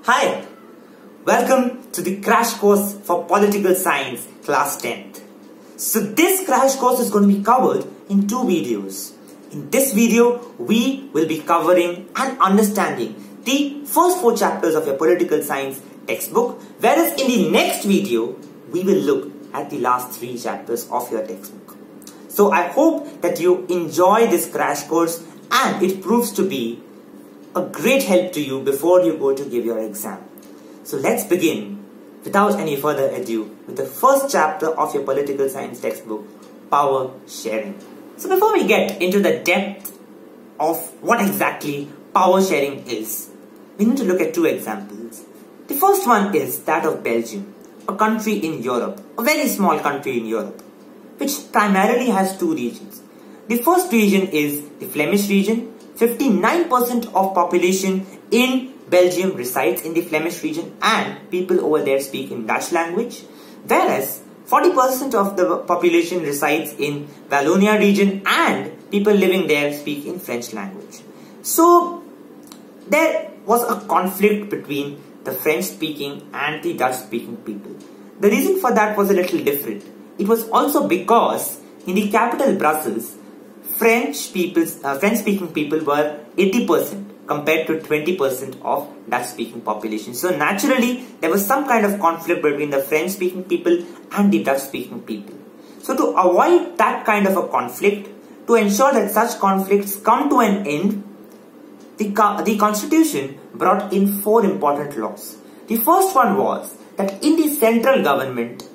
Hi, welcome to the crash course for political science class 10th. So this crash course is going to be covered in two videos. In this video, we will be covering and understanding the first 4 chapters of your political science textbook, whereas in the next video, we will look at the last 3 chapters of your textbook. So I hope that you enjoy this crash course and it proves to be a great help to you before you go to give your exam. So let's begin without any further ado with the first chapter of your political science textbook, power sharing. So before we get into the depth of what exactly power sharing is, we need to look at 2 examples. The first one is that of Belgium, a country in Europe, a very small country in Europe, which primarily has 2 regions. The first region is the Flemish region. 59% of population in Belgium resides in the Flemish region and people over there speak in Dutch language, whereas 40% of the population resides in Wallonia region and people living there speak in French language. So there was a conflict between the French speaking and the Dutch speaking people. The reason for that was a little different. It was also because in the capital Brussels, French speaking people were 80% compared to 20% of Dutch speaking population. So naturally, there was some kind of conflict between the French speaking people and the Dutch speaking people. So to avoid that kind of a conflict, to ensure that such conflicts come to an end, the constitution brought in 4 important laws. The first one was that in the central government,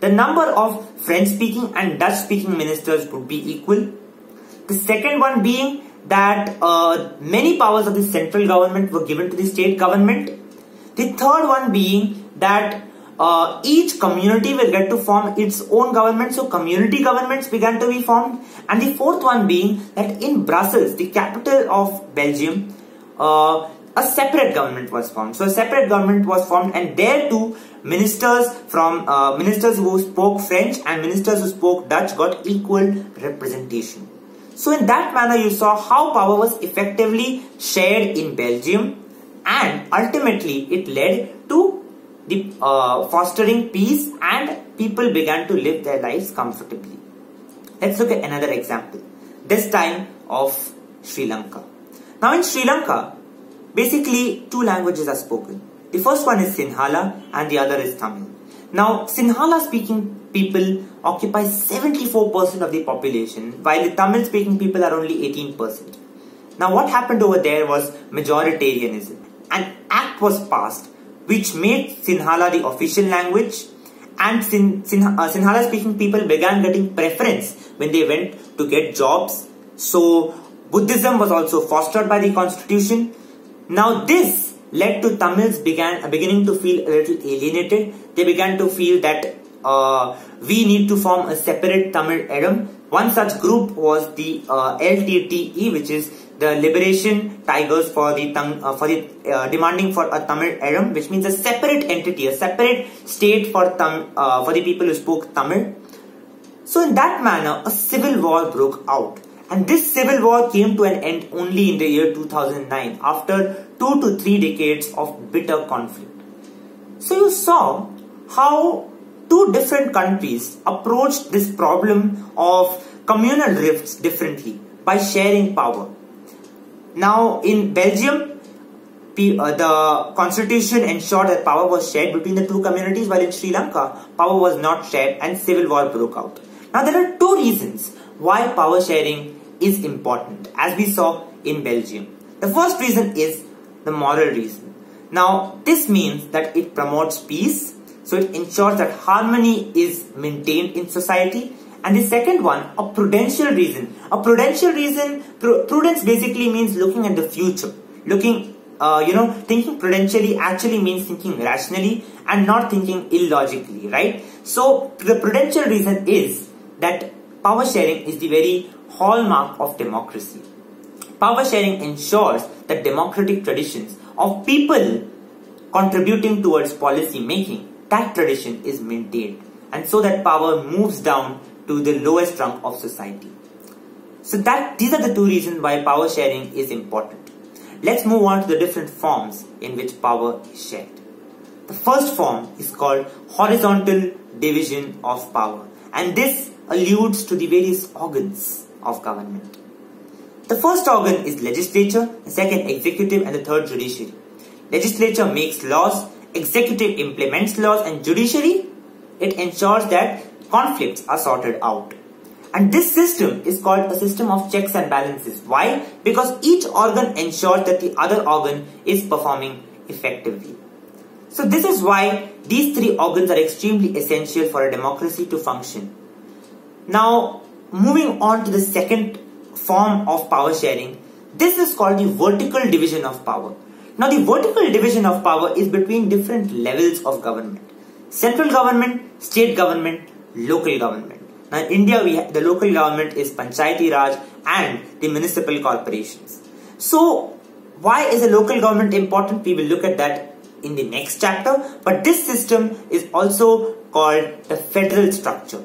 the number of French speaking and Dutch speaking ministers would be equal. The second one being that many powers of the central government were given to the state government. The third one being that each community will get to form its own government, so community governments began to be formed. And the fourth one being that in Brussels, the capital of Belgium, a separate government was formed. So a separate government was formed, and there too ministers who spoke French and ministers who spoke Dutch got equal representation. So in that manner, you saw how power was effectively shared in Belgium, and ultimately it led to the fostering peace and people began to live their lives comfortably. Let's look at another example, this time of Sri Lanka. Now in Sri Lanka, basically 2 languages are spoken. The first one is Sinhala and the other is Tamil. Now Sinhala speaking people occupy 74% of the population, while the Tamil speaking people are only 18%. Now what happened over there was majoritarianism. An act was passed which made Sinhala the official language, and Sinhala speaking people began getting preference when they went to get jobs. So Buddhism was also fostered by the constitution. Now this led to Tamils beginning to feel a little alienated. They began to feel that we need to form a separate Tamil Edom. One such group was the LTTE, which is the Liberation Tigers for the demanding for a Tamil Edom, which means a separate entity, a separate state for the people who spoke Tamil. So in that manner, a civil war broke out, and this civil war came to an end only in the year 2009 after 2 to 3 decades of bitter conflict. So you saw how 2 different countries approached this problem of communal rifts differently by sharing power. Now in Belgium, the constitution ensured that power was shared between the 2 communities, while in Sri Lanka, power was not shared and civil war broke out. Now there are 2 reasons why power sharing is important, as we saw in Belgium. The first reason is the moral reason. Now this means that it promotes peace, so it ensures that harmony is maintained in society. And the second one, a prudential reason. A prudential reason, prudence basically means looking at the future. Thinking prudentially actually means thinking rationally and not thinking illogically, right? So the prudential reason is that power sharing is the very hallmark of democracy. Power sharing ensures that democratic traditions of people contributing towards policy making, that tradition is maintained, and so that power moves down to the lowest rung of society. So these are the 2 reasons why power sharing is important. let's move on to the different forms in which power is shared. The first form is called horizontal division of power, and this alludes to the various organs of government. The first organ is legislature, the second executive, and the third judiciary. Legislature makes laws, executive implements laws, and judiciary, it ensures that conflicts are sorted out. And this system is called a system of checks and balances. Why? Because each organ ensures that the other organ is performing effectively. So this is why these three organs are extremely essential for a democracy to function. Now, moving on to the second form of power sharing, this is called the vertical division of power. Now, the vertical division of power is between different levels of government. Central government, state government, local government. Now, in India, the local government is Panchayati Raj and the municipal corporations. So, why is the local government important? We will look at that in the next chapter. But this system is also called the federal structure.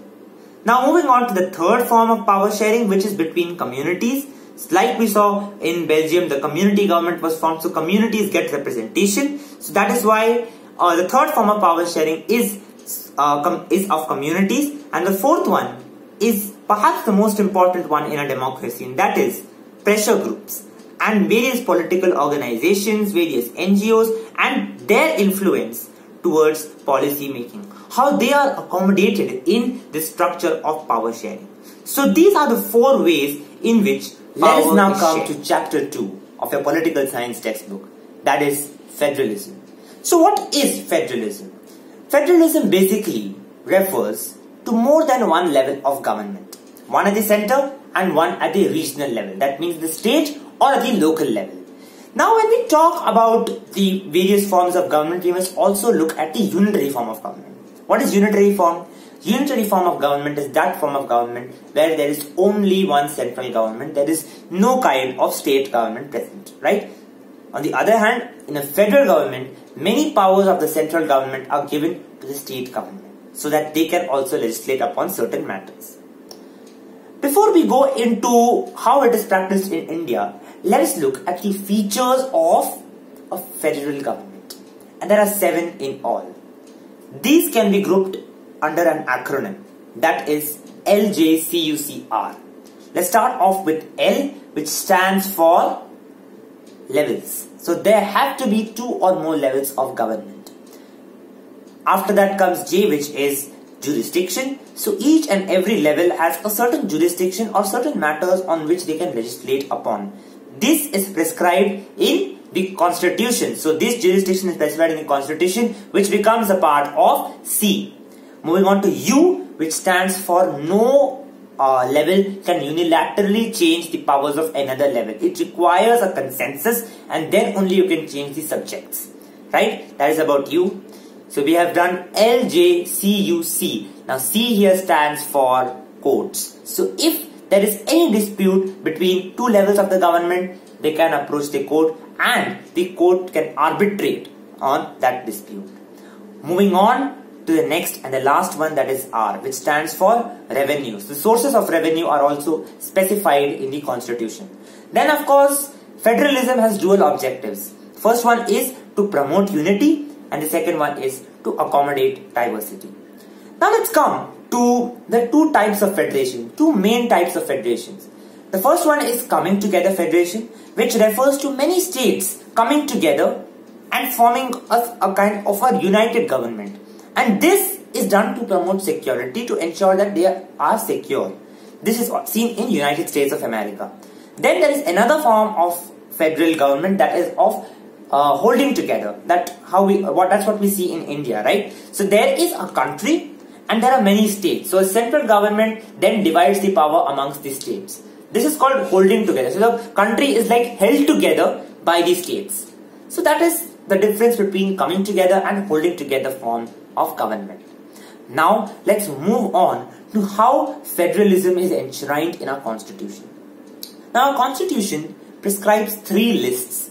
Now, moving on to the third form of power sharing, which is between communities. Like we saw in Belgium, the community government was formed, so communities get representation. So that is why the third form of power sharing is of communities, and the fourth one is perhaps the most important one in a democracy, and that is pressure groups and various political organizations, various NGOs, and their influence towards policy making. How they are accommodated in this structure of power sharing. So these are the four ways in which let us now come to chapter 2 of your political science textbook, that is federalism. So what is federalism? Federalism basically refers to more than one level of government. One at the center and one at the regional level. That means the state or at the local level. Now when we talk about the various forms of government, we must also look at the unitary form of government. What is unitary form? Unitary form of government is that form of government where there is only one central government. There is no kind of state government present, right? On the other hand, in a federal government, many powers of the central government are given to the state government so that they can also legislate upon certain matters. Before we go into how it is practiced in India, let us look at the features of a federal government. And there are 7 in all. These can be grouped under an acronym, that is LJCUCR. Let's start off with L, which stands for levels. So there have to be 2 or more levels of government. After that comes J, which is jurisdiction. So each and every level has a certain jurisdiction or certain matters on which they can legislate upon. This is prescribed in the constitution. So this jurisdiction is specified in the constitution, which becomes a part of C. Moving on to U, which stands for no level can unilaterally change the powers of another level. It requires a consensus and then only you can change the subjects. Right? That is about U. So we have done L, J, C, U, C. Now C here stands for courts. So if there is any dispute between 2 levels of the government, they can approach the court and the court can arbitrate on that dispute. Moving on to the next and the last one, that is R, which stands for revenues. The sources of revenue are also specified in the constitution. Then of course, federalism has dual objectives. First one is to promote unity and the second one is to accommodate diversity. Now let's come to the 2 types of federation, 2 main types of federations. The first one is coming together federation, which refers to many states coming together and forming a kind of a united government. And this is done to promote security, to ensure that they are secure. This is seen in United States of America. Then there is another form of federal government, that is of holding together. That's what we see in India, right? So there is a country and there are many states. So a central government then divides the power amongst the states. This is called holding together. So the country is like held together by the states. So that is the difference between coming together and holding together form of government. Now let's move on to how federalism is enshrined in our constitution. Now our constitution prescribes 3 lists,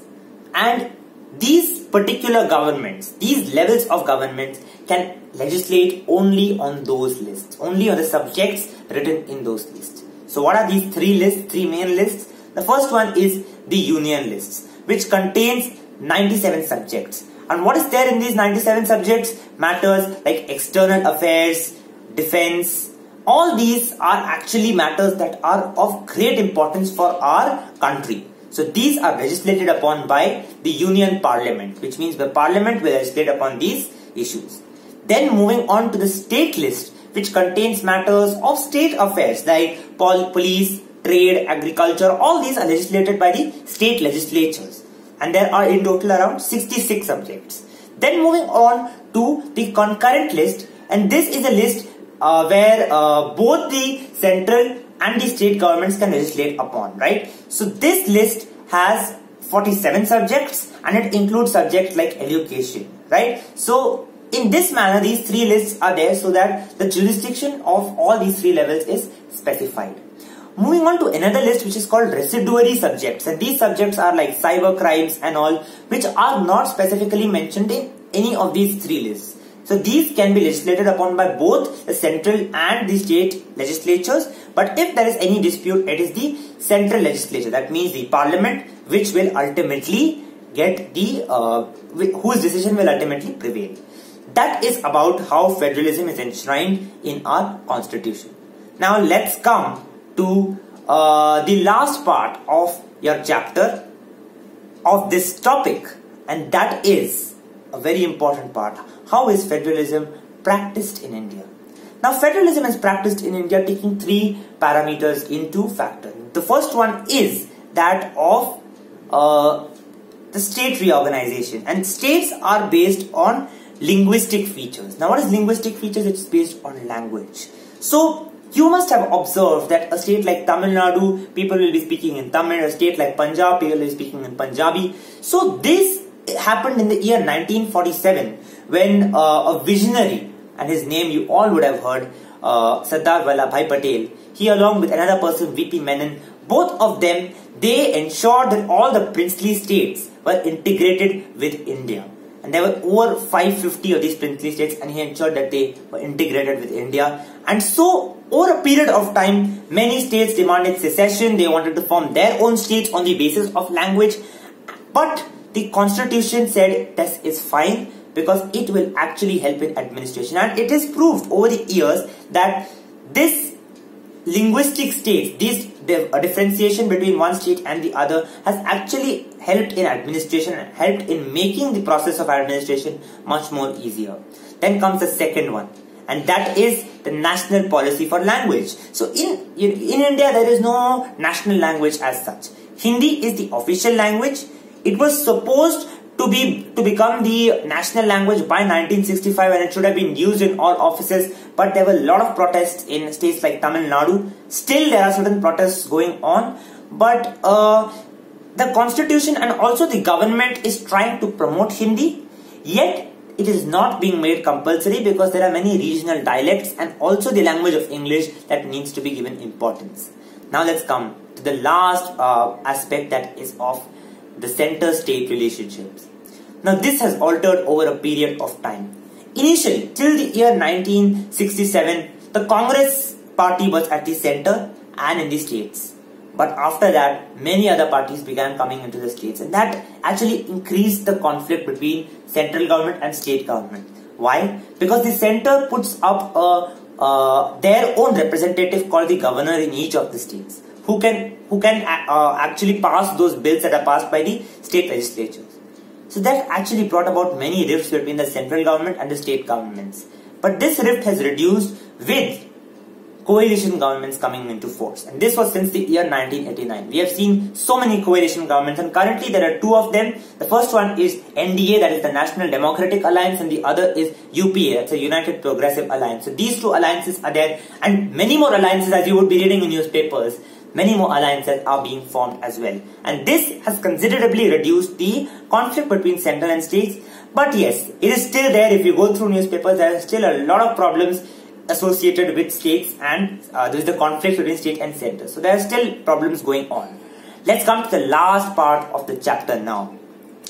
and these particular governments, these levels of governments can legislate only on those lists, only on the subjects written in those lists. So what are these 3 lists, 3 main lists? The first one is the union lists, which contains 97 subjects. And what is there in these 97 subjects? Matters like external affairs, defense. All these are actually matters that are of great importance for our country. So these are legislated upon by the Union Parliament, which means the Parliament will legislate upon these issues. Then moving on to the state list, which contains matters of state affairs like police, trade, agriculture. All these are legislated by the state legislatures. And there are in total around 66 subjects. Then moving on to the concurrent list, and this is a list where both the central and the state governments can legislate upon, right? So this list has 47 subjects and it includes subjects like education, right? So in this manner, these three lists are there so that the jurisdiction of all these three levels is specified. Moving on to another list which is called residuary subjects, and these subjects are like cyber crimes and all, which are not specifically mentioned in any of these three lists. So these can be legislated upon by both the central and the state legislatures, but if there is any dispute, it is the central legislature, that means the parliament, which will ultimately get the whose decision will ultimately prevail. That is about how federalism is enshrined in our constitution. Now let's come to the last part of your chapter of this topic, and that is a very important part. How is federalism practiced in India? Now federalism is practiced in India taking three parameters into factor. The first one is that of the state reorganization, and states are based on linguistic features. Now what is linguistic features? It's based on language. So you must have observed that a state like Tamil Nadu, people will be speaking in Tamil. A state like Punjab, people will be speaking in Punjabi. So this happened in the year 1947 when a visionary, and his name you all would have heard, Sardar Vallabhbhai Patel, he along with another person, V.P. Menon, both of them, they ensured that all the princely states were integrated with India. And there were over 550 of these princely states, and he ensured that they were integrated with India. And so, over a period of time, many states demanded secession. They wanted to form their own states on the basis of language. But the constitution said this is fine because it will actually help in administration. And it is proved over the years that this linguistic states, a differentiation between one state and the other, has actually helped in administration and helped in making the process of administration much more easier. Then comes the second one, and that is the national policy for language. So in India, there is no national language as such. Hindi is the official language. It was supposed to become the national language by 1965, and it should have been used in all offices, but there were a lot of protests in states like Tamil Nadu. Still there are certain protests going on, but the constitution and also the government is trying to promote Hindi, yet it is not being made compulsory because there are many regional dialects and also the language of English that needs to be given importance. Now let's come to the last aspect, that is of the center-state relationships. Now this has altered over a period of time. Initially, till the year 1967, the Congress party was at the center and in the states. But after that, many other parties began coming into the states, and that actually increased the conflict between central government and state government. Why? Because the center puts up their own representative called the governor in each of the states, who can actually pass those bills that are passed by the state legislatures. So that actually brought about many rifts between the central government and the state governments. But this rift has reduced with coalition governments coming into force. And this was since the year 1989. We have seen so many coalition governments, and currently there are two of them. The first one is NDA, that is the National Democratic Alliance, and the other is UPA, that's a United Progressive Alliance. So these two alliances are there, and many more alliances, as you would be reading in newspapers. Many more alliances are being formed as well. And this has considerably reduced the conflict between central and states. But yes, it is still there. If you go through newspapers, there are still a lot of problems associated with states, and there is the conflict between state and center. So there are still problems going on. Let's come to the last part of the chapter now.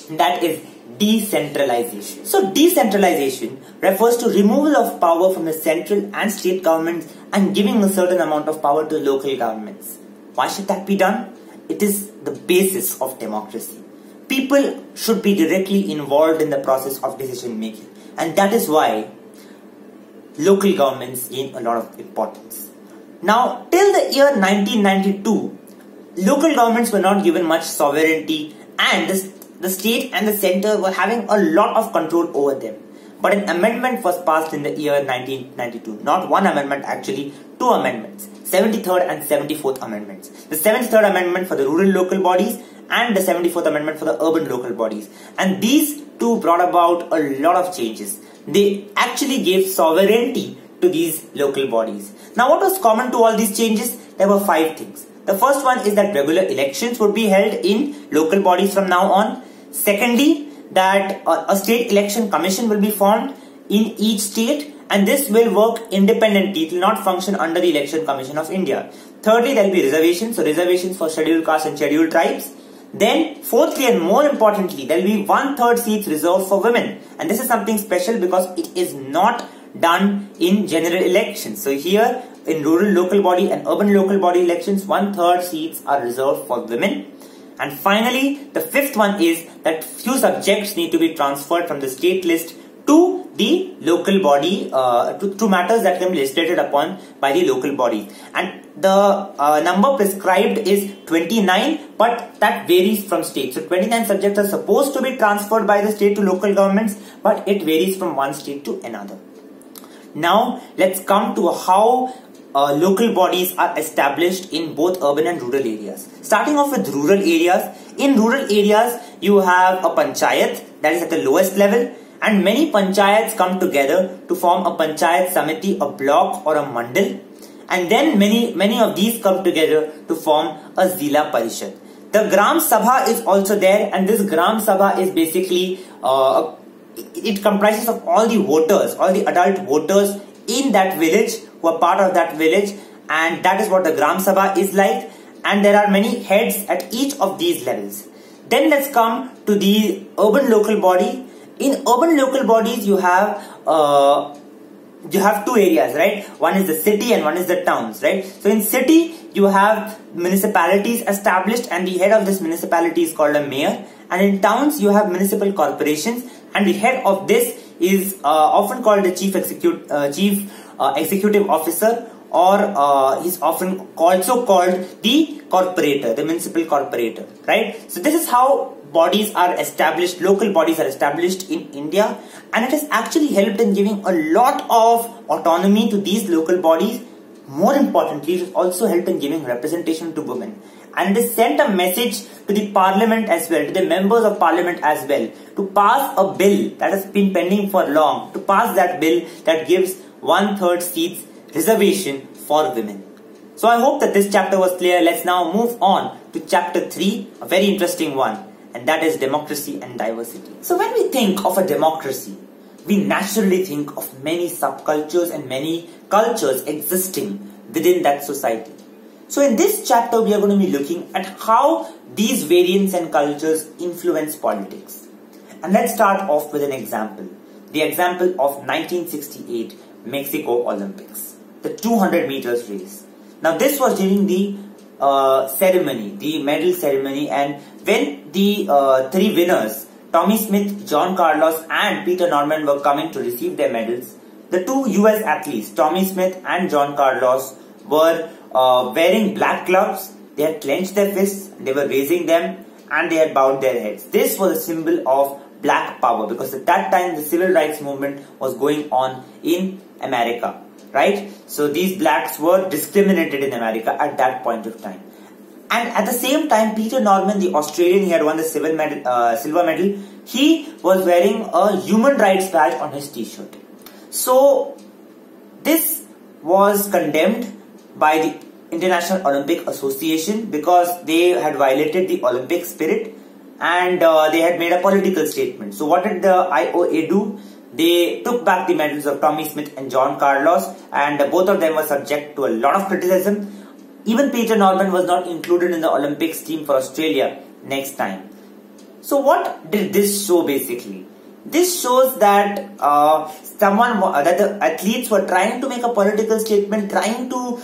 And that is decentralization. So decentralization refers to removal of power from the central and state governments and giving a certain amount of power to local governments. Why should that be done? It is the basis of democracy. people should be directly involved in the process of decision making. And that is why local governments gain a lot of importance. Now, till the year 1992, local governments were not given much sovereignty, and the state and the center were having a lot of control over them. But an amendment was passed in the year 1992. Not one amendment, actually, two amendments. 73rd and 74th amendments. The 73rd amendment for the rural local bodies and the 74th amendment for the urban local bodies. And these two brought about a lot of changes. They actually gave sovereignty to these local bodies. Now, what was common to all these changes? There were 5 things. The first one is that regular elections would be held in local bodies from now on. Secondly, that a state election commission will be formed in each state, and this will work independently. It will not function under the Election Commission of India. Thirdly, there will be reservations, so reservations for scheduled castes and scheduled tribes. Then, fourthly and more importantly, there will be 1/3 seats reserved for women, and this is something special because it is not done in general elections. So here, in rural local body and urban local body elections, 1/3 seats are reserved for women. And finally, the fifth one is that few subjects need to be transferred from the state list to the local body, to matters that can be legislated upon by the local body. And the number prescribed is 29, but that varies from state. So 29 subjects are supposed to be transferred by the state to local governments, but it varies from one state to another. Now, let's come to how local bodies are established in both urban and rural areas. Starting off with rural areas. In rural areas, you have a panchayat, that is at the lowest level, and many panchayats come together to form a panchayat samiti, a block or a mandal, and then many of these come together to form a Zila Parishad. The Gram Sabha is also there, and this Gram Sabha is basically it comprises of all the voters, all the adult voters in that village who are part of that village, and that is what the Gram Sabha is like. And there are many heads at each of these levels. Then let's come to the urban local body. In urban local bodies, you have two areas, right? One is the city and one is the towns, right? So in city, you have municipalities established, and the head of this municipality is called a mayor. And in towns, you have municipal corporations, and the head of this is often called the chief executive officer, or he's often also called the corporator, the municipal corporator, right? So this is how bodies are established, local bodies are established in India, and it has actually helped in giving a lot of autonomy to these local bodies. More importantly, it has also helped in giving representation to women. And they sent a message to the parliament as well, to the members of parliament as well, to pass a bill that has been pending for long, to pass that bill that gives 1/3 seats reservation for women. So I hope that this chapter was clear. Let's now move on to chapter 3, a very interesting one, and that is democracy and diversity. So when we think of a democracy, we naturally think of many subcultures and many cultures existing within that society. So in this chapter, we are going to be looking at how these variants and cultures influence politics. And let's start off with an example. The example of 1968 Mexico Olympics, the 200 meters race. Now this was during the ceremony, the medal ceremony, and when the 3 winners, Tommie Smith, John Carlos and Peter Norman, were coming to receive their medals, the 2 US athletes, Tommie Smith and John Carlos, were wearing black gloves. They had clenched their fists, they were raising them, and they had bowed their heads. This was a symbol of black power, because at that time the civil rights movement was going on in America, right? So these blacks were discriminated in America at that point of time. And at the same time, Peter Norman, the Australian, he had won the silver medal. He was wearing a human rights badge on his t-shirt. So this was condemned by the International Olympic Association because they had violated the Olympic spirit, and they had made a political statement. So what did the IOA do? They took back the medals of Tommie Smith and John Carlos, and both of them were subject to a lot of criticism. Even Peter Norman was not included in the Olympics team for Australia next time. So what did this show basically? This shows that that the athletes were trying to make a political statement, trying to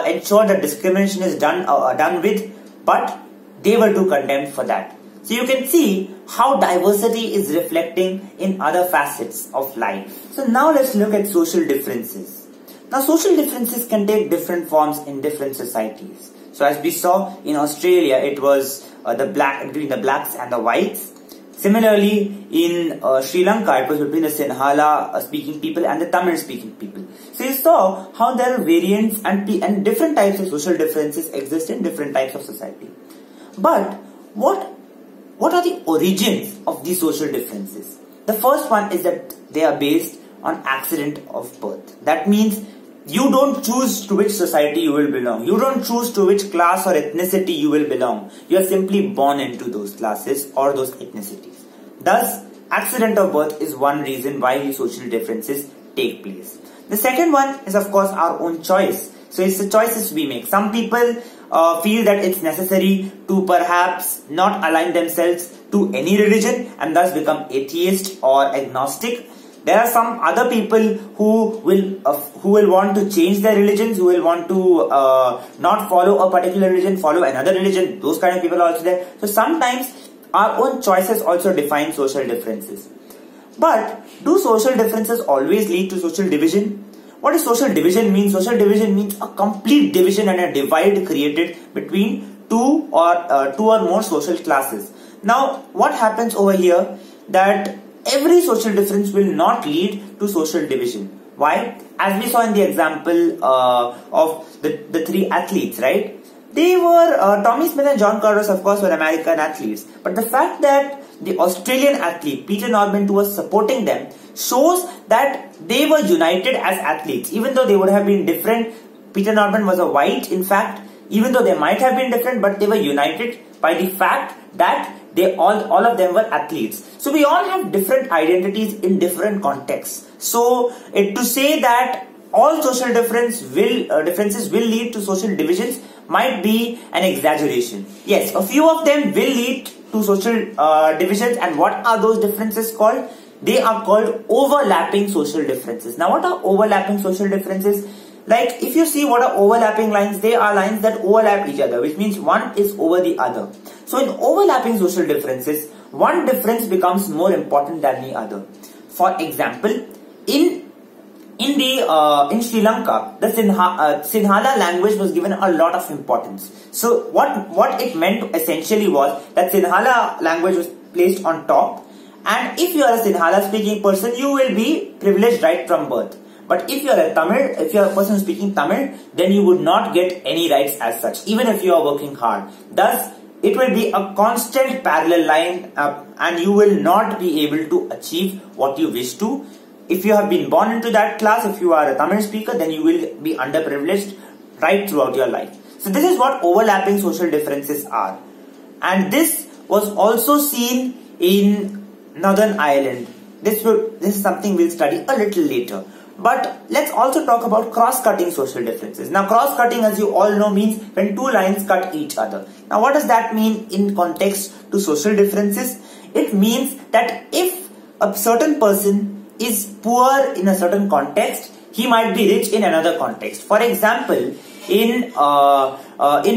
ensure that discrimination is done with, but they were too condemned for that. So you can see how diversity is reflecting in other facets of life. So now let's look at social differences. Now social differences can take different forms in different societies. So as we saw in Australia, it was between the blacks and the whites. Similarly, in Sri Lanka, it was between the Sinhala speaking people and the Tamil speaking people. So you saw how there are variants and different types of social differences exist in different types of society. But what are the origins of these social differences? The first one is that they are based on accident of birth. That means you don't choose to which society you will belong. You don't choose to which class or ethnicity you will belong. You are simply born into those classes or those ethnicities. Thus, accident of birth is one reason why these social differences take place. The second one is, of course, our own choice. So it's the choices we make. Some people feel that it's necessary to perhaps not align themselves to any religion and thus become atheist or agnostic. There are some other people who will want to change their religions, who will want to not follow a particular religion, follow another religion. Those kind of people are also there. So sometimes our own choices also define social differences. But do social differences always lead to social division? What does social division mean? Social division means a complete division and a divide created between two or more social classes. Now, what happens over here that every social difference will not lead to social division. Why? As we saw in the example of the three athletes, right? They were, Tommy Smith and John Carlos, of course, were American athletes. But the fact that the Australian athlete, Peter Norman, was supporting them shows that they were united as athletes. Even though they would have been different, Peter Norman was a white, in fact, even though they might have been different, but they were united by the fact that they all of them were athletes. So we all have different identities in different contexts. So to say that all social differences will lead to social divisions might be an exaggeration. Yes, a few of them will lead to social divisions. And what are those differences called? They are called overlapping social differences. Now, what are overlapping social differences? Like, if you see what are overlapping lines, they are lines that overlap each other, which means one is over the other. So in overlapping social differences, one difference becomes more important than the other. For example, in Sri Lanka, the Sinhala language was given a lot of importance. So what it meant essentially was that Sinhala language was placed on top, and if you are a Sinhala speaking person, you will be privileged right from birth. But if you are a person speaking Tamil, then you would not get any rights as such, even if you are working hard. Thus, it will be a constant parallel line and you will not be able to achieve what you wish to. If you have been born into that class, if you are a Tamil speaker, then you will be underprivileged right throughout your life. So this is what overlapping social differences are. And this was also seen in Northern Ireland. This is something we'll study a little later. But let's also talk about cross-cutting social differences. Now, cross-cutting, as you all know, means when two lines cut each other. Now, what does that mean in context to social differences? It means that if a certain person is poor in a certain context, he might be rich in another context. For example, in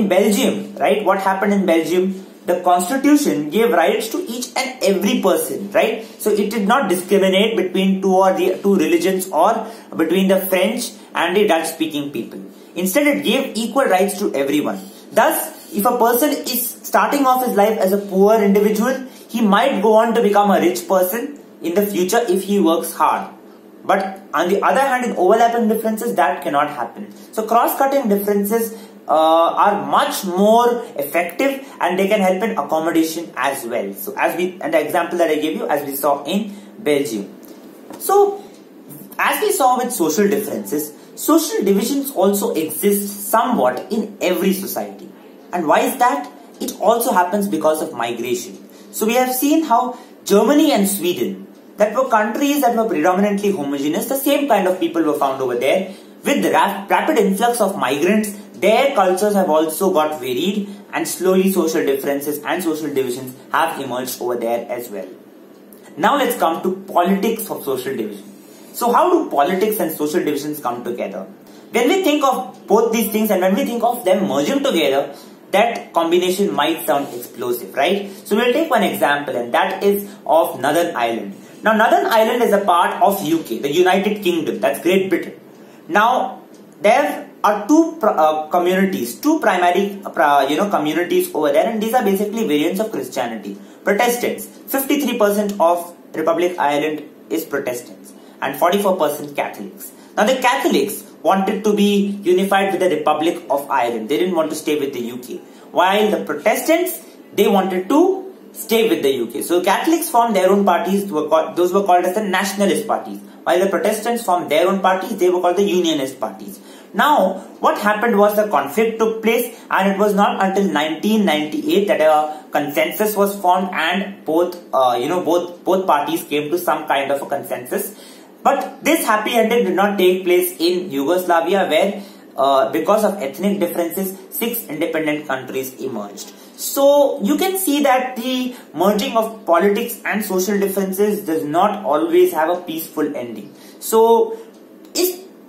Belgium, right? What happened in Belgium? The constitution gave rights to each and every person, right? So it did not discriminate between two religions or between the French and the Dutch speaking people. Instead, it gave equal rights to everyone. Thus, if a person is starting off his life as a poor individual, he might go on to become a rich person in the future if he works hard. But on the other hand, in overlapping differences, that cannot happen. So cross-cutting differences are much more effective and they can help in accommodation as well. So and the example that I gave you, as we saw in Belgium. So as we saw with social differences, social divisions also exist somewhat in every society. And why is that? It also happens because of migration. So we have seen how Germany and Sweden, that were countries that were predominantly homogeneous, the same kind of people were found over there. With the rapid influx of migrants, their cultures have also got varied, and slowly social differences and social divisions have emerged over there as well. Now let's come to politics of social division. So how do politics and social divisions come together? When we think of both these things and when we think of them merging together, that combination might sound explosive, right? So we'll take one example, and that is of Northern Ireland. Now, Northern Ireland is a part of UK, the United Kingdom, that's Great Britain. Now, there are two communities, two primary communities over there, and these are basically variants of Christianity. Protestants, 53% of Republic Ireland is Protestants, and 44% Catholics. Now, the Catholics wanted to be unified with the Republic of Ireland. They didn't want to stay with the UK. While the Protestants, they wanted to stay with the UK. So Catholics formed their own parties. Those were called as the nationalist parties. While the Protestants formed their own parties, they were called the unionist parties. Now, what happened was the conflict took place, and it was not until 1998 that a consensus was formed, and both parties came to some kind of a consensus. But this happy ending did not take place in Yugoslavia, where because of ethnic differences, 6 independent countries emerged. So you can see that the merging of politics and social differences does not always have a peaceful ending. So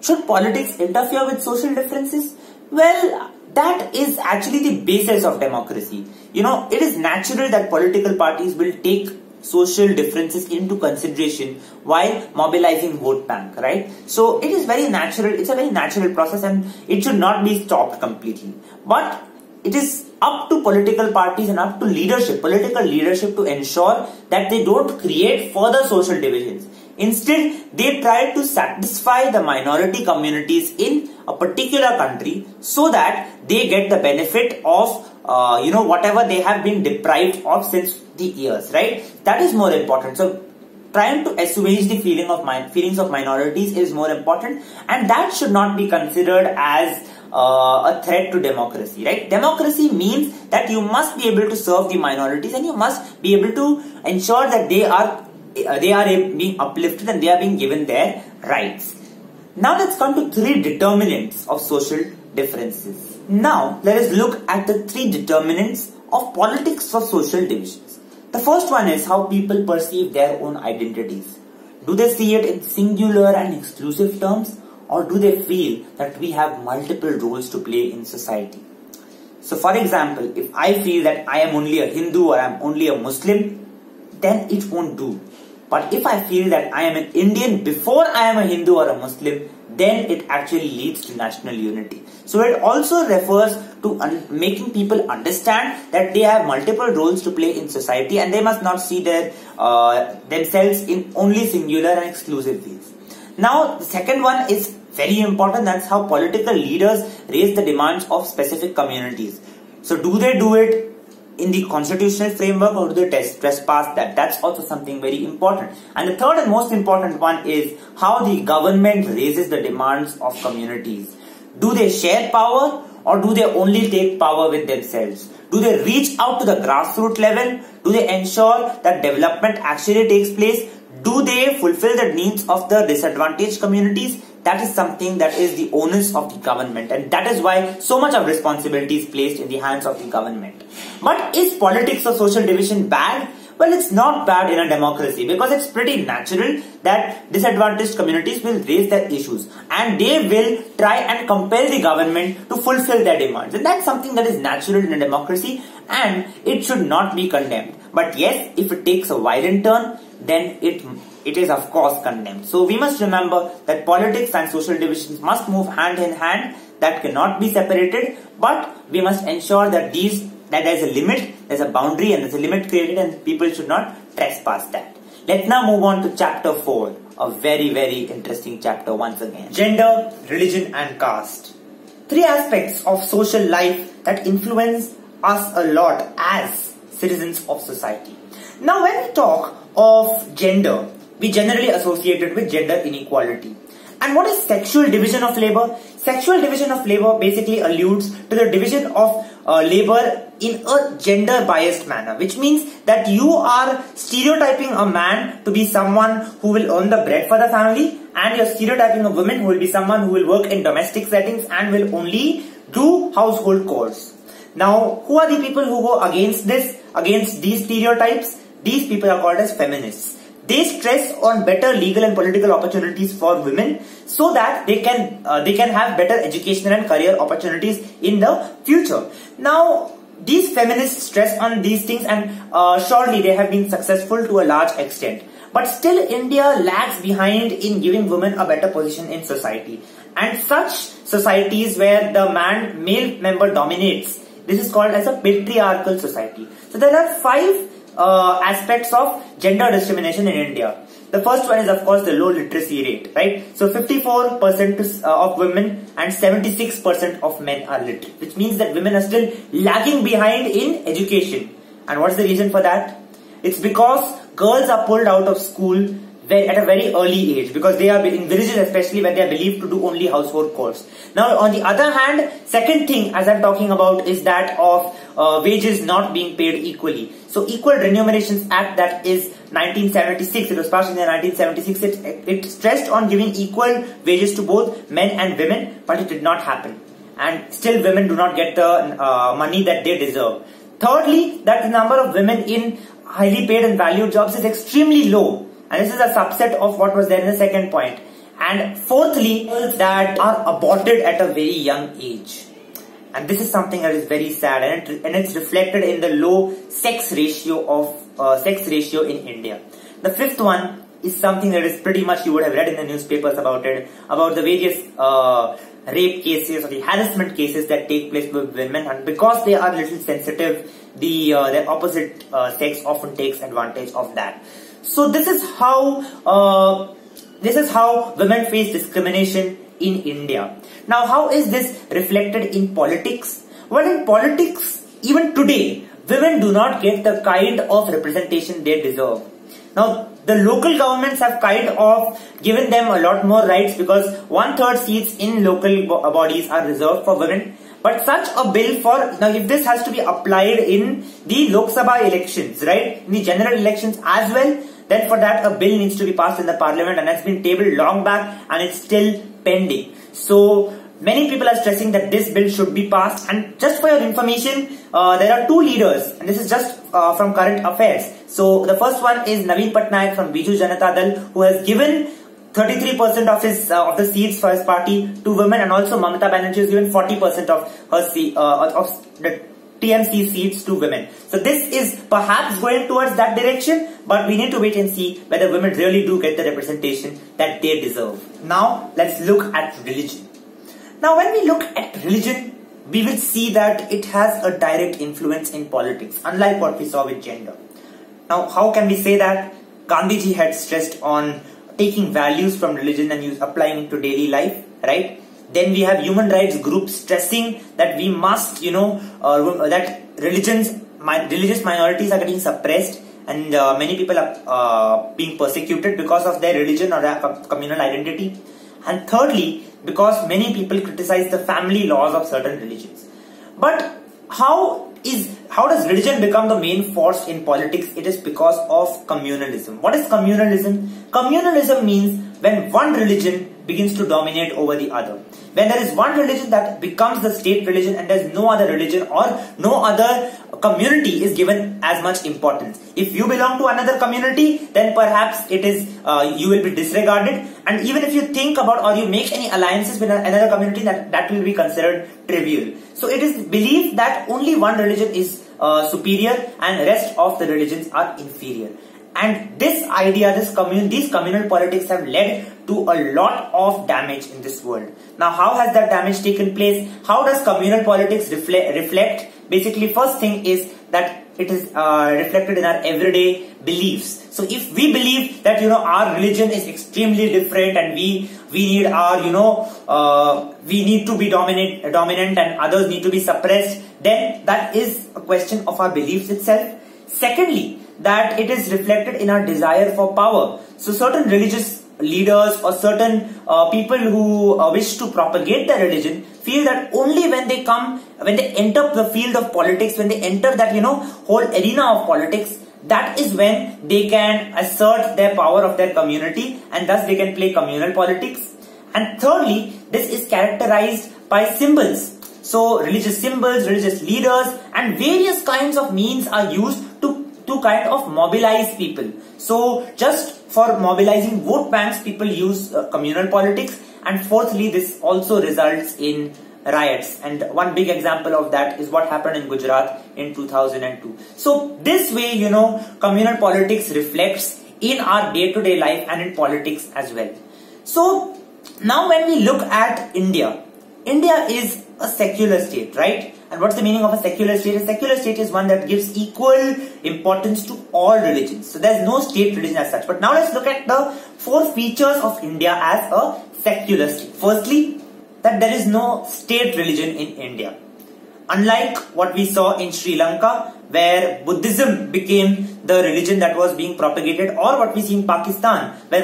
should politics interfere with social differences? Well, that is actually the basis of democracy. It is natural that political parties will take social differences into consideration while mobilizing vote bank, right? So it is very natural. It's a very natural process, and it should not be stopped completely. But it is up to political parties and up to political leadership to ensure that they don't create further social divisions. Instead, they try to satisfy the minority communities in a particular country so that they get the benefit of whatever they have been deprived of since the years, right? That is more important. So trying to assuage the feelings of minorities is more important, and that should not be considered as a threat to democracy, right? Democracy means that you must be able to serve the minorities, and you must be able to ensure that they are being uplifted and they are being given their rights. Now let's come to 3 determinants of social differences. Now let us look at the 3 determinants of politics of social divisions. The first one is how people perceive their own identities. Do they see it in singular and exclusive terms, or do they feel that we have multiple roles to play in society? So for example, if I feel that I am only a Hindu or I am only a Muslim, then it won't do. But if I feel that I am an Indian before I am a Hindu or a Muslim, then it actually leads to national unity. So it also refers to making people understand that they have multiple roles to play in society, and they must not see themselves in only singular and exclusive ways. Now, the second one is very important. That's how political leaders raise the demands of specific communities. So do they do it in the constitutional framework, or do they trespass that? That's also something very important. And the third and most important one is how the government raises the demands of communities. Do they share power, or do they only take power with themselves? Do they reach out to the grassroots level? Do they ensure that development actually takes place? Do they fulfill the needs of the disadvantaged communities? That is something that is the onus of the government, and that is why so much of responsibility is placed in the hands of the government. But is politics or social division bad? Well, it's not bad in a democracy, because it's pretty natural that disadvantaged communities will raise their issues and they will try and compel the government to fulfill their demands. And that's something that is natural in a democracy, and it should not be condemned. But yes, if it takes a violent turn, then it is of course condemned. So we must remember that politics and social divisions must move hand in hand. That cannot be separated, but we must ensure that there is a limit, there's a boundary, and there's a limit created, and people should not trespass that. Let's now move on to chapter 4, a very, very interesting chapter once again. Gender, religion and caste. 3 aspects of social life that influence us a lot as citizens of society. Now when we talk of gender, we generally associate it with gender inequality. And what is sexual division of labor? Sexual division of labor basically alludes to the division of labor in a gender biased manner, which means that you are stereotyping a man to be someone who will earn the bread for the family, and you're stereotyping a woman who will be someone who will work in domestic settings and will only do household chores. Now, who are the people who go against these stereotypes? These people are called as feminists. they stress on better legal and political opportunities for women so that they can have better educational and career opportunities in the future. Now, these feminists stress on these things, and surely they have been successful to a large extent. But still, India lags behind in giving women a better position in society. And such societies where the male member dominates, this is called as a patriarchal society. So there are 5 aspects of gender discrimination in India. The first one is, of course, the low literacy rate, right? So 54% of women and 76% of men are literate, which means that women are still lagging behind in education. And what's the reason for that? It's because girls are pulled out of school at a very early age, because they are in villages especially, where they are believed to do only household chores. Now, on the other hand, second thing as I'm talking about is that of wages not being paid equally. So Equal Remunerations Act, that is 1976, it was passed in the 1976, it stressed on giving equal wages to both men and women, but it did not happen. And still women do not get the money that they deserve. Thirdly, that the number of women in highly paid and valued jobs is extremely low. And this is a subset of what was there in the second point. And fourthly, that are aborted at a very young age. And this is something that is very sad, and it's reflected in the low sex ratio in India. The fifth one is something that is pretty much, you would have read in the newspapers about it, about the various rape cases or the harassment cases that take place with women, and because they are little sensitive, their opposite sex often takes advantage of that. So this is how women face discrimination in India. Now, how is this reflected in politics? Well, in politics, even today, women do not get the kind of representation they deserve. Now, the local governments have kind of given them a lot more rights, because 1/3 seats in local bodies are reserved for women. But such a bill now if this has to be applied in the Lok Sabha elections, right, in the general elections as well, then for that a bill needs to be passed in the parliament, and that's been tabled long back and it's still pending. So many people are stressing that this bill should be passed. And just for your information, there are 2 leaders, and this is just from current affairs. So the first one is Naveen Patnaik from Biju Janata Dal, who has given 33% of the seats for his party to women, and also Mamata Banerjee has given 40% of the TMC seats to women. So this is perhaps going towards that direction, but we need to wait and see whether women really do get the representation that they deserve. Now let's look at religion. Now when we look at religion, we will see that it has a direct influence in politics, unlike what we saw with gender. Now how can we say that? Gandhiji had stressed on taking values from religion and applying it to daily life, right? Then we have human rights groups stressing that we must, that religious minorities are getting suppressed, and many people are being persecuted because of their religion or their communal identity. And thirdly, because many people criticize the family laws of certain religions. But how does religion become the main force in politics? It is because of communalism. What is communalism? Communalism means when one religion begins to dominate over the other. When there is one religion that becomes the state religion, and there is no other religion or no other community is given as much importance. If you belong to another community, then perhaps it is you will be disregarded, and even if you think about or you make any alliances with another community, that will be considered trivial. So it is believed that only one religion is superior and rest of the religions are inferior. And this idea, these communal politics have led to a lot of damage in this world. Now, how has that damage taken place? How does communal politics reflect? Basically, first thing is that it is reflected in our everyday beliefs. So if we believe that, our religion is extremely different and we need our, we need to be dominant and others need to be suppressed, then that is a question of our beliefs itself. Secondly, that it is reflected in our desire for power. So certain religious leaders or certain people who wish to propagate their religion feel that only when they enter the field of politics, when they enter that, whole arena of politics, that is when they can assert their power of their community, and thus they can play communal politics. And thirdly, this is characterized by symbols. So religious symbols, religious leaders, and various kinds of means are used to kind of mobilize people. So just for mobilizing vote banks, people use communal politics. And fourthly, this also results in riots. And one big example of that is what happened in Gujarat in 2002. So this way, communal politics reflects in our day-to-day life and in politics as well. So now when we look at India, India is a secular state, right? And what's the meaning of a secular state? A secular state is one that gives equal importance to all religions. So there's no state religion as such. But now let's look at the 4 features of India as a secular state. Firstly, that there is no state religion in India. Unlike what we saw in Sri Lanka, where Buddhism became the religion that was being propagated, or what we see in Pakistan, where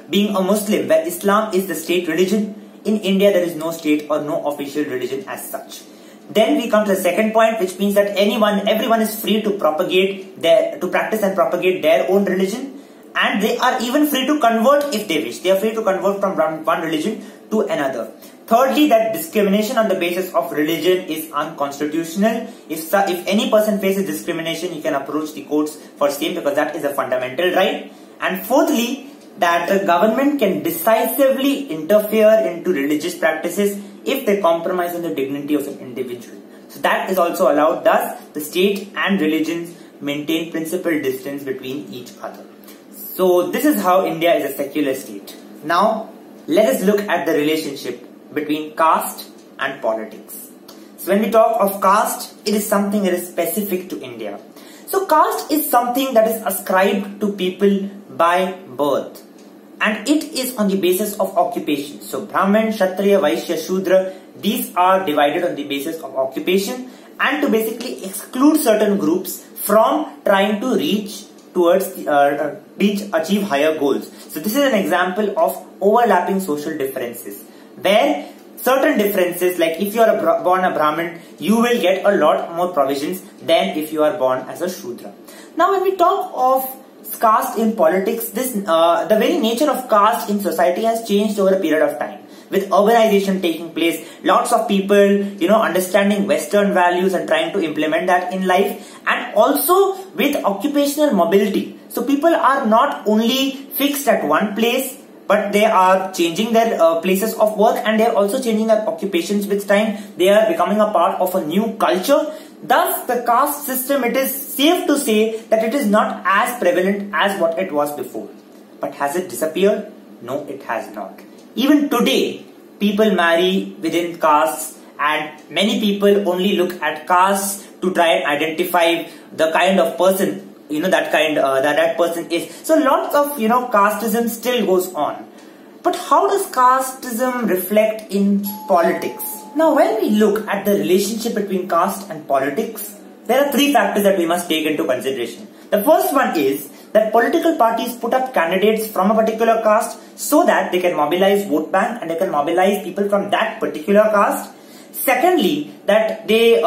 being a Muslim, where Islam is the state religion. In India, there is no state or no official religion as such. Then we come to the second point, which means that everyone is free to practice and propagate their own religion, and they are even free to convert if they wish. They are free to convert from one religion to another. Thirdly, that discrimination on the basis of religion is unconstitutional. If any person faces discrimination, he can approach the courts for same, because that is a fundamental right. And fourthly, that the government can decisively interfere into religious practices if they compromise on the dignity of an individual. So that is also allowed. Thus, the state and religions maintain principal distance between each other. So this is how India is a secular state. Now, let us look at the relationship between caste and politics. So when we talk of caste, it is something that is specific to India. So caste is something that is ascribed to people by birth, and it is on the basis of occupation. So Brahman, Kshatriya, Vaishya, Shudra, these are divided on the basis of occupation, and to basically exclude certain groups from trying to achieve higher goals. So this is an example of overlapping social differences, where certain differences, like if you are born a Brahmin, you will get a lot more provisions than if you are born as a Shudra. Now when we talk of caste in politics, the very nature of caste in society has changed over a period of time. With urbanization taking place, lots of people, understanding Western values and trying to implement that in life, and also with occupational mobility. So people are not only fixed at one place, but they are changing their places of work, and they are also changing their occupations with time. They are becoming a part of a new culture. Thus, the caste system, it is safe to say that it is not as prevalent as what it was before. But has it disappeared? No, it has not. Even today, people marry within castes, and many people only look at castes to try and identify the kind of person, that person is. So lots of, casteism still goes on. But how does casteism reflect in politics? Now, when we look at the relationship between caste and politics, there are 3 factors that we must take into consideration. The first one is that political parties put up candidates from a particular caste so that they can mobilize vote bank and they can mobilize people from that particular caste. Secondly, that they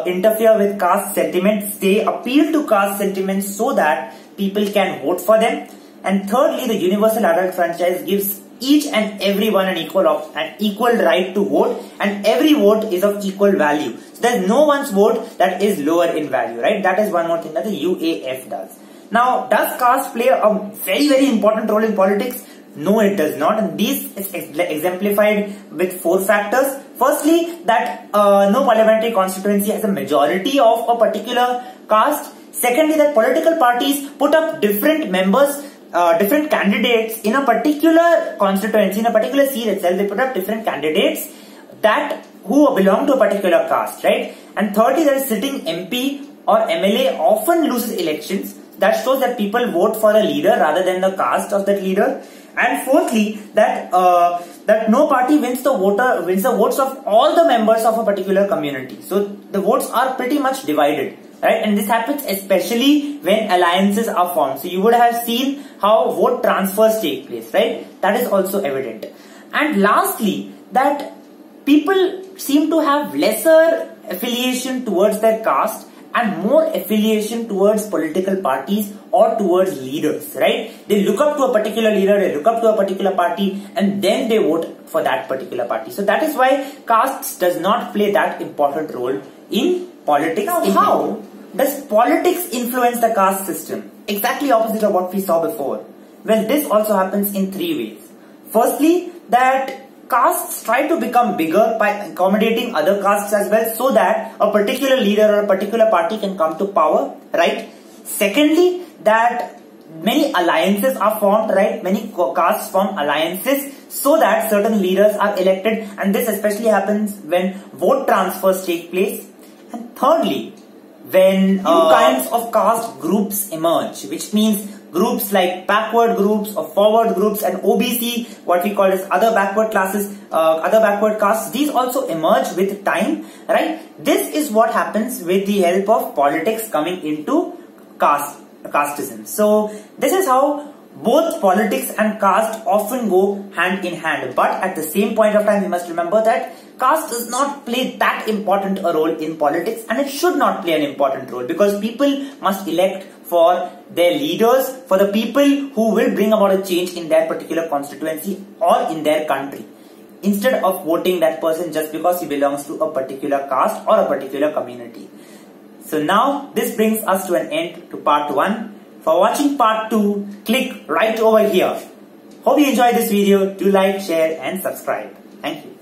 interfere with caste sentiments. They appeal to caste sentiments so that people can vote for them. And thirdly, the universal adult franchise gives each and everyone an equal right to vote, and every vote is of equal value. So there's no one's vote that is lower in value, right? That is one more thing that the UAF does. Now, does caste play a very, very important role in politics? No, it does not, and these is exemplified with 4 factors. Firstly, that no parliamentary constituency has a majority of a particular caste. Secondly, that political parties put up different members, different candidates in a particular constituency, in a particular seat itself. They put up different candidates who belong to a particular caste, right? And thirdly, that sitting MP or MLA often loses elections. That shows that people vote for a leader rather than the caste of that leader. And fourthly, that no party wins the votes of all the members of a particular community. So the votes are pretty much divided, right? And this happens especially when alliances are formed. So you would have seen how vote transfers take place, right? That is also evident. And lastly, that people seem to have lesser affiliation towards their caste and more affiliation towards political parties or towards leaders, right? They look up to a particular leader, they look up to a particular party, and then they vote for that particular party. So that is why caste does not play that important role in politics. Now, how does politics influence the caste system? Exactly opposite of what we saw before. Well, this also happens in three ways. Firstly, that castes try to become bigger by accommodating other castes as well, so that a particular leader or a particular party can come to power, right? Secondly, that many alliances are formed, right? Many castes form alliances so that certain leaders are elected, and this especially happens when vote transfers take place. And thirdly, when new kinds of caste groups emerge, which means groups like backward groups or forward groups and OBC, what we call as other backward classes, other backward castes, these also emerge with time, right? This is what happens with the help of politics coming into casteism. So this is how both politics and caste often go hand in hand. But at the same point of time, we must remember that caste does not play that important a role in politics, and it should not play an important role, because people must elect for their leaders, for the people who will bring about a change in their particular constituency or in their country, instead of voting that person just because he belongs to a particular caste or a particular community. So now this brings us to an end to part 1. For watching part 2, click right over here. Hope you enjoyed this video. Do like, share and subscribe. Thank you.